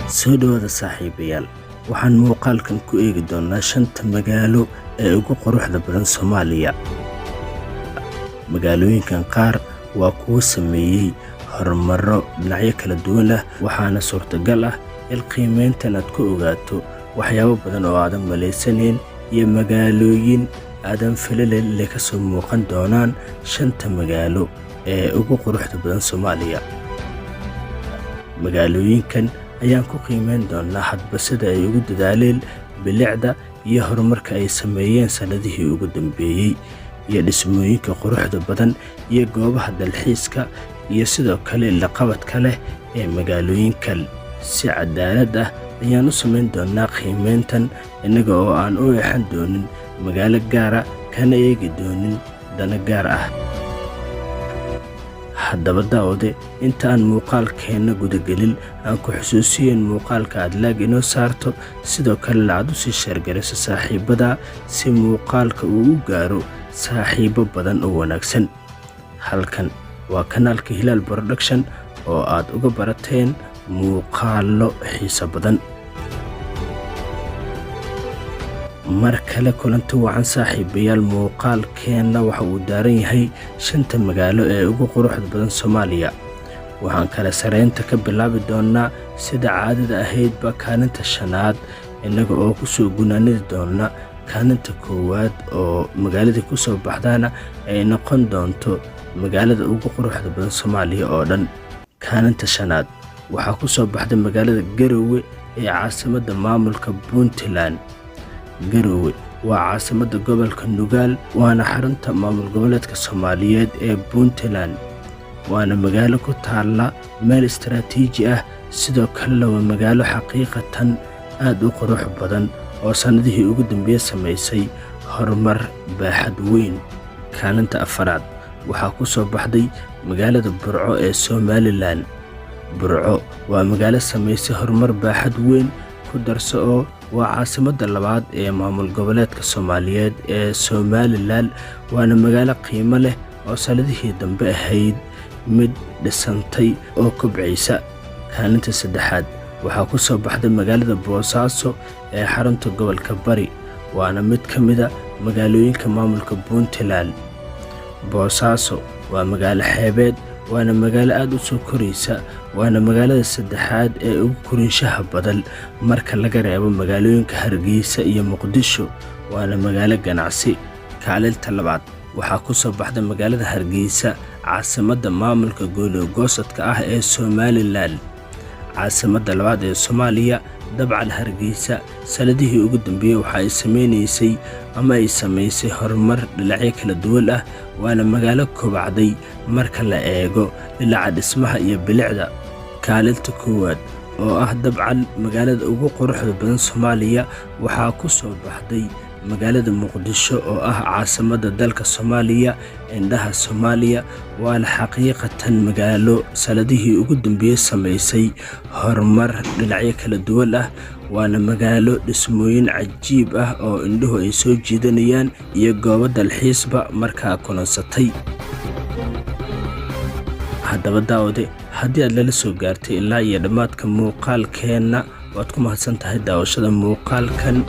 soo dhawaada saaxiibayaal waxaan muuqaalkan ku eegi doonaa 5 magaalo ee ugu quruxda badan Soomaaliya. Magaalooyinkan qaar waa kuwa sameeyay horumaro dhinacyo kala duwan ah, waxaana suurtagal ah in qiimeyntan aad ku ogaato waxyaabo badan oo aadan maleysaneyn iyo magaalooyin aadan filayn ka soo muuqan doonaan 5 magaalo ee ugu quruxda badan Soomaaliya. magaalooyinkan ayaan ku qiimeyn doonaa hadba sida ay ugu dadaaleen bilicda iyo horumarka ay sameeyeen sanadihii ugu dambeeyay iyo dhismooyinka quruxda badan iyo goobaha dalxiiska iyo sidoo kale la qabadka leh ee magaalooyinkan. Si cadaalad ah ayaan u sameyn doonaa qiimeyntan inaga oo aan u eexan doonin magaalo gaar ah kana eegi doonin dana gaar ah. haddaba daawade intaan muuqaalkeena gudagelin aan ku xusuusiyeen muuqaalka aad laag inoo saarto sidoo kale aad u sii sheergarayso saaxiibada si muuqaalka uu u gaaro saaxiibo badan oo wanaagsan. halkan waa kanaalka Hilaal Production oo aad uga barateen muuqaalo xiiso badan. mar kale kulanti wacan saaxiibayaal, muuqaalkeena waxa uu daaran yahay 5 magaalo ee ugu quruxda badan Soomaaliya. waxaan kala sareynta ka bilaabi doonaa sida caadada ahaydba kaalinta 5aad inaga oo ku soo gunaanidi doona kaalinta 1aad oo magaalada ku soo baxdana ay noqon doonto magaalada ugu quruxda badan Soomaaliya oo dhan. kaalinta 5aad waxaa ku soo baxday magaalada Garowe ee caasimadda maamulka Puntland. Garowe waa caasimadda gobolka Nugaal waana xarunta maamul goboleedka Soomaaliyeed ee Puntland. waana magaalo ku taala meel istiraatiiji ah, sidoo kale waa magaalo xaqiiqatan aad u qurux badan oo sanadihii ugu dambeeyay sameysay horumar baaxad weyn. kaalinta 4aad waxaa ku soo baxday magaalada Burco ee Somaliland. Burco waa magaalo sameysay horumar baaxad weyn ku darso oo waa caasimadda 2aad ee maamul goboleedka Soomaaliyeed ee Somaliland. waana magaalo qiimo leh oo sanadihii dambe ahayd mid dhisantay oo kobcaysa. kaalinta 3aad waxaa ku soo baxday magaalada Boosaaso ee xarunta gobolka Bari, waana mid ka mid ah magaalooyinka maamulka Puntland. Boosaaso waa magaalo xeebeed, waana magaalo aad u soo koraysa, waana magaalada 3aad ee ugu korinshaha badan marka laga reebo magaalooyinka Hargeysa iyo Muqdisho. waana magaalo ganacsi. kaalinta 2aad waxaa ku soo baxday magaalada Hargeysa, caasimadda maamulka gobolka ah ee Somaliland. caasimadda 2aad ee Soomaaliya dabcan Hargeysa sanadihii ugu dambeeyay waxa ay sameynaysay ama ay sameysay horumar dhinacyo kala duwan ah, waana magaalo kobacday marka la eego dhinaca dhismaha iyo bilicda. kaalinta 1aad oo ah dabcan magaalada ugu quruxda badan Soomaaliya waxaa ku soo baxday magaalada Muqdisho oo ah caasimadda dalka Soomaaliya, indhaha Soomaaliya. waana xaqiiqatan magaalo sanadihii ugu dambeeyay sameysay horumar dhinacyo kala duwan ah, waana magaalo dhismooyin cajiib ah oo indhuhu ay soo jiidanayaan iyo goobo dalxiisba markaa kulansatay. haddaba daawade haddii aad lala soo gaartay ilaa iyo dhammaadka muuqaalkeena waad ku mahadsan tahay daawashada muuqaalkan.